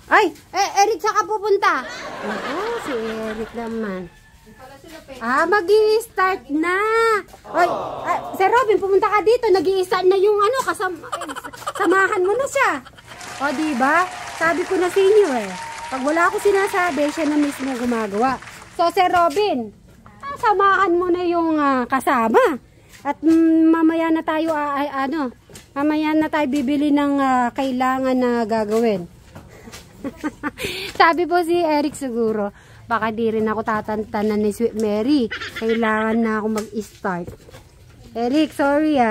Ay, Eric, saan ka pupunta? Oo, si Eric naman. Mag-i-start na. Oy, Sir Robin, pumunta ka dito. Nag-i-start na yung ano, samahan mo na siya. O, diba? Sabi ko na sa inyo eh. Pag wala ako sinasabi, siya na mismo gumagawa. So, Sir Robin, samahan mo na yung kasama. At mamaya na tayo, mamaya na tayo bibili ng kailangan na gagawin. Sabi po si Eric siguro, baka di rin ako tatantanan ni Sweet Mary. Kailangan na ako mag-start. Eric, sorry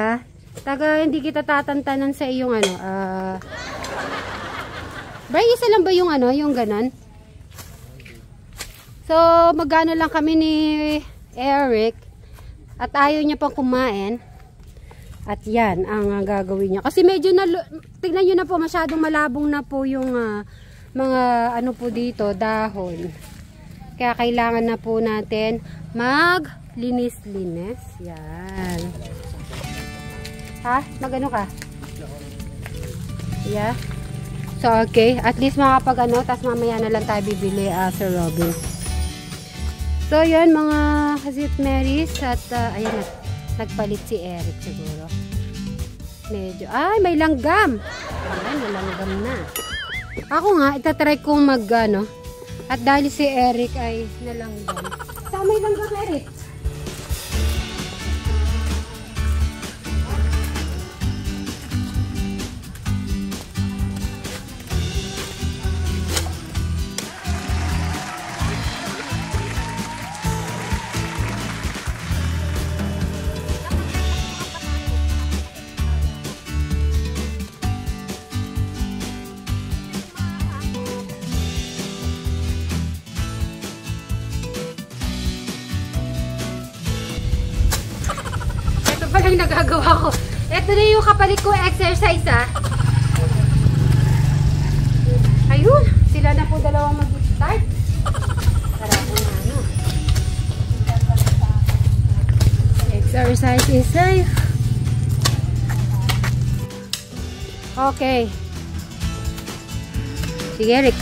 hindi kita tatantanan sa iyong Bray, isa lang ba yung yung ganon? So, magano lang kami ni Eric at ayaw niya pang kumain. At yan ang gagawin niya. Kasi medyo tignan nyo na po, masyadong malabong na po yung mga po dito, dahon. Kaya kailangan na po natin maglinis-linis. Yan. Magano ka? Yeah. So, okay. At least makapag tas mamaya na lang tayo bibili, Sir Robin. So, yun mga Sweet Marys. At, ayan na. Nagpalit si Eric siguro. Medyo, may langgam. Ayan, may langgam na. Ako nga, itatry kong at dahil si Eric ay nalanggam. May langgam, Eric. Ang nagagawa ko. Ito na yung kapalit ko exercise Ayun, sila na po dalawang mag-start. Tara po na Exercise is safe. Okay. Sige, Eric.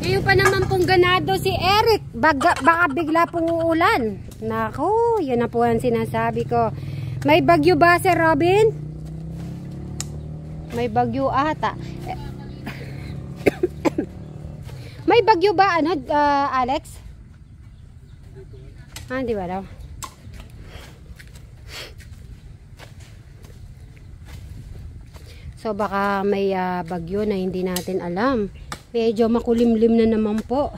Ngayon pa naman pong ganado si Eric. Baka bigla pong uulan. Naku, yun na po ang sinasabi ko. May bagyo ba, Sir Robin? May bagyo ata. May bagyo ba, Alex? Di ba daw? So baka may bagyo na hindi natin alam. Medyo makulimlim na naman po.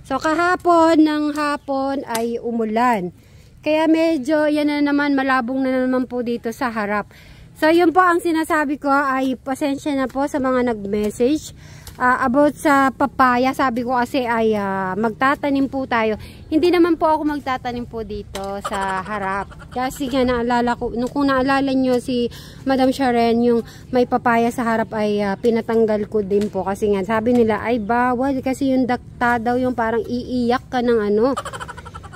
So kahapon ng hapon ay umulan. Kaya medyo yan na naman, malabong na naman po dito sa harap. So yun po ang sinasabi ko, ay pasensya na po sa mga nag-message about sa papaya. Sabi ko kasi ay magtatanim po tayo. Hindi naman po ako magtatanim po dito sa harap. Kasi nga naalala ko, kung naalala nyo si Madam Sharon, yung may papaya sa harap ay pinatanggal ko din po. Kasi nga sabi nila ay bawal kasi yung dakta daw, yung parang iiyak ka ng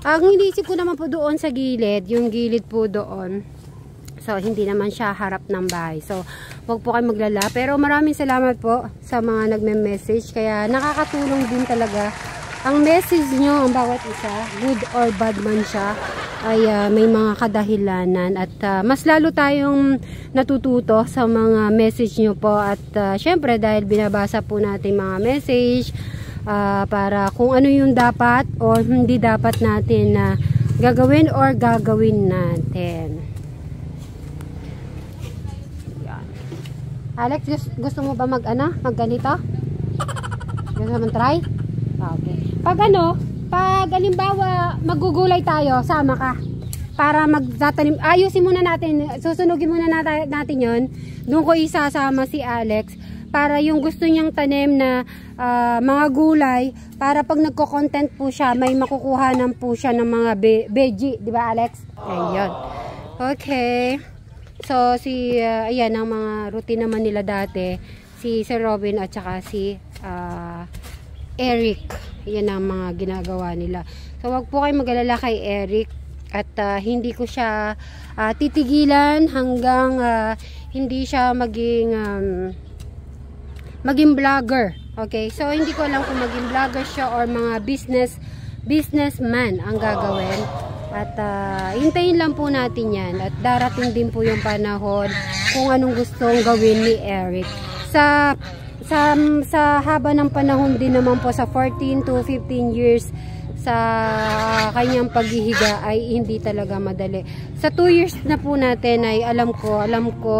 Ang inisip ko naman po doon sa gilid, yung gilid po doon. So, hindi naman siya harap ng bahay. So, wag po kayo maglala. Pero maraming salamat po sa mga nagme-message. Kaya nakakatulong din talaga. Ang message nyo, ang bawat isa, good or bad man siya, ay may mga kadahilanan. At mas lalo tayong natututo sa mga message nyo po. At syempre, dahil binabasa po natin mga message, para kung ano yung dapat o hindi dapat natin gagawin or gagawin natin. Alex, gusto mo ba mag ganito? Gusto mo try? Okay. Pag halimbawa magugulay tayo, sama ka. Para magtatanim, ayusin muna natin, susunugin muna natin yon. Doon ko isasama si Alex para yung gusto niyang tanim na mga gulay, para pag nagko-content po siya, may makukuhanan po siya ng mga veggie, di ba Alex? Ayun. Okay. So ayan ang mga routine naman nila dati, si Sir Robin at saka si Eric. Yan ang mga ginagawa nila. So wag po kayong mag-alala kay Eric, at hindi ko siya titigilan hanggang hindi siya maging vlogger. Okay? So hindi ko alam kung maging vlogger siya or mga businessman ang gagawin. At hintayin lang po natin yan. At darating din po yung panahon kung anong gustong gawin ni Eric. Sa haba ng panahon din naman po, sa 14 to 15 years sa kanyang paghihiga ay hindi talaga madali. Sa 2 years na po natin ay alam ko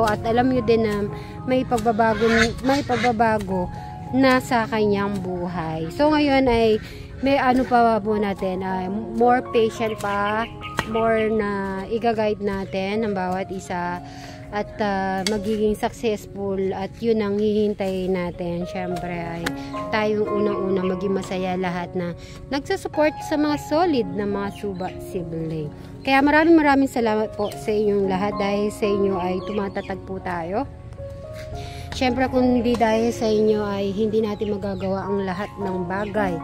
at alam nyo din na may pagbabago na sa kanyang buhay. So ngayon ay may pa po natin, more patient pa, more na i-guide natin ng bawat isa, at magiging successful, at yun ang hihintayin natin. Syempre ay tayong unang-una maging masaya lahat na nagsusupport sa mga solid na mga suba sibling. Kaya maraming salamat po sa inyong lahat, dahil sa inyo ay tumatatag po tayo. Syempre kung hindi dahil sa inyo ay hindi natin magagawa ang lahat ng bagay.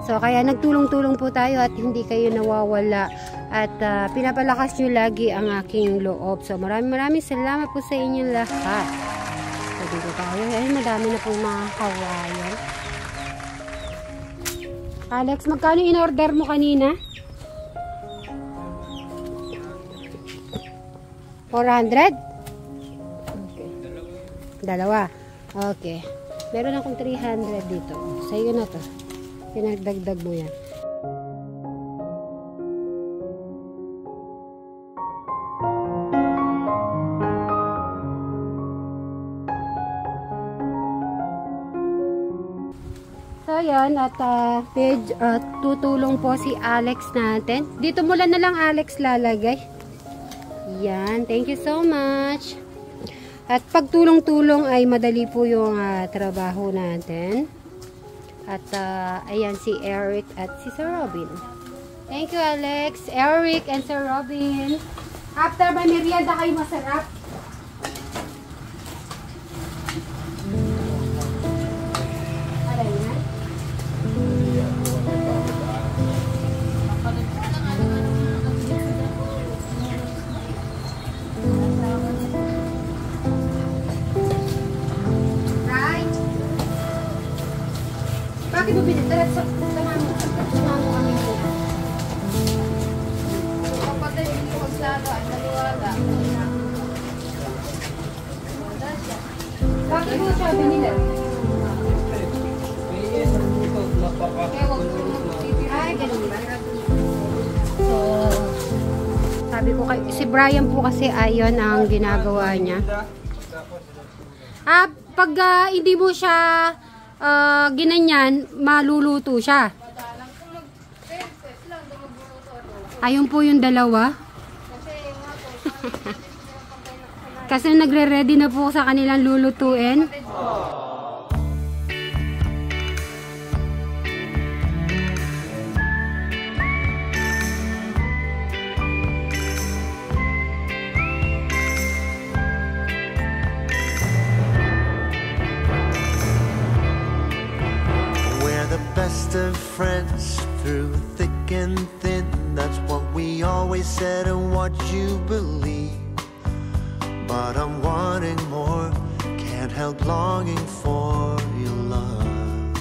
So kaya nagtulong-tulong po tayo at hindi kayo nawawala, at pinapalakas nyo lagi ang aking loob. So maraming salamat po sa inyong lahat. So dito tayo. Ay, madami na po mga kawayan. Alex, magkano in-order mo kanina? 400? Okay. Dalawa. Okay. Meron akong 300 dito. Sa'yo na to. Pinagdagdag mo yan. So yan, at tutulong po si Alex natin. Dito mula na lang Alex lalagay. Yan, thank you so much. At pagtulong-tulong ay madali po yung trabaho natin. At ayan si Eric at si Sir Robin. Thank you Alex, Eric, and Sir Robin. After may merienda kayo masarap. Aray na. Bakit mo binitarat sa mo kami po? Kapatid yung magsalo at naliwala. Bakit mo siya binila? Ay, ganun ba? So, sabi ko kay si Brian po kasi ayon ang ginagawa niya. Pag hindi mo siya ginanyan, maluluto siya. Ayun po yung dalawa. Kasi nagre-ready na po sa kanilang lulutuin. Best of friends through thick and thin. That's what we always said and what you believe. But I'm wanting more, can't help longing for your love.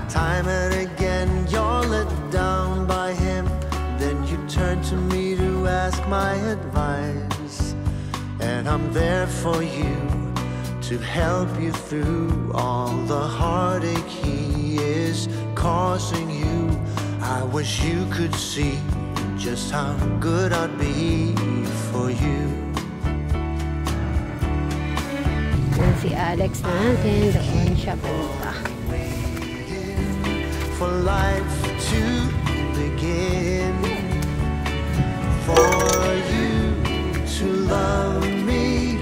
Time and again you're let down by him, then you turn to me to ask my advice. And I'm there for you, to help you through all the heartache he is causing you. I wish you could see just how good I'd be for you. si Alex natin. Doon siya punta. For life to begin, for you to love me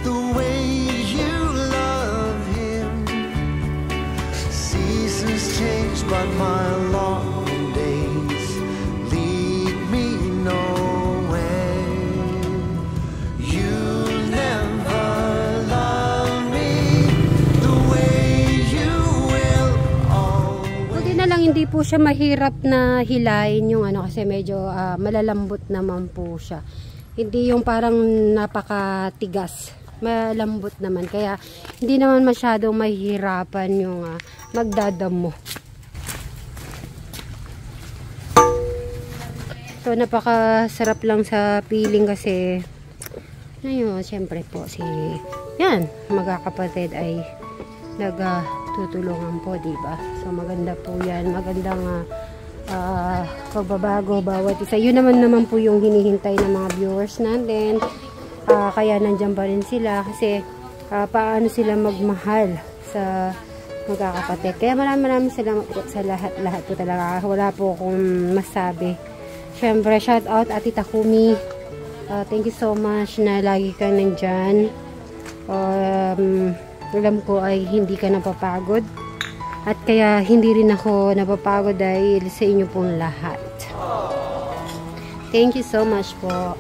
the way you love him. Seasons change, but my long days lead me nowhere. You'll never love me the way you will always. Buti na lang hindi po siya mahirap na hilain yung ano, kasi medyo malalambot naman po siya. Hindi yung parang napakatigas. Malambot naman. Kaya hindi naman masyadong mahihirapan yung magdadamo. So napakasarap lang sa piling kasi ayun, syempre po yan, magkakapatid ay nagtutulungan po, diba? So maganda po yan. Magandang pagbabago bawat isa. Yun naman po yung hinihintay ng mga viewers natin. Kaya nandyan pa rin sila kasi paano sila magmahal sa magkakapatid. Kaya maraming salamat po sa lahat po talaga. Wala po akong masabi. Syempre, shout out Ate Takumi. Thank you so much na lagi kang nandyan. Alam ko ay hindi ka napapagod. At kaya hindi rin ako napapagod dahil sa inyo pong lahat. Thank you so much po.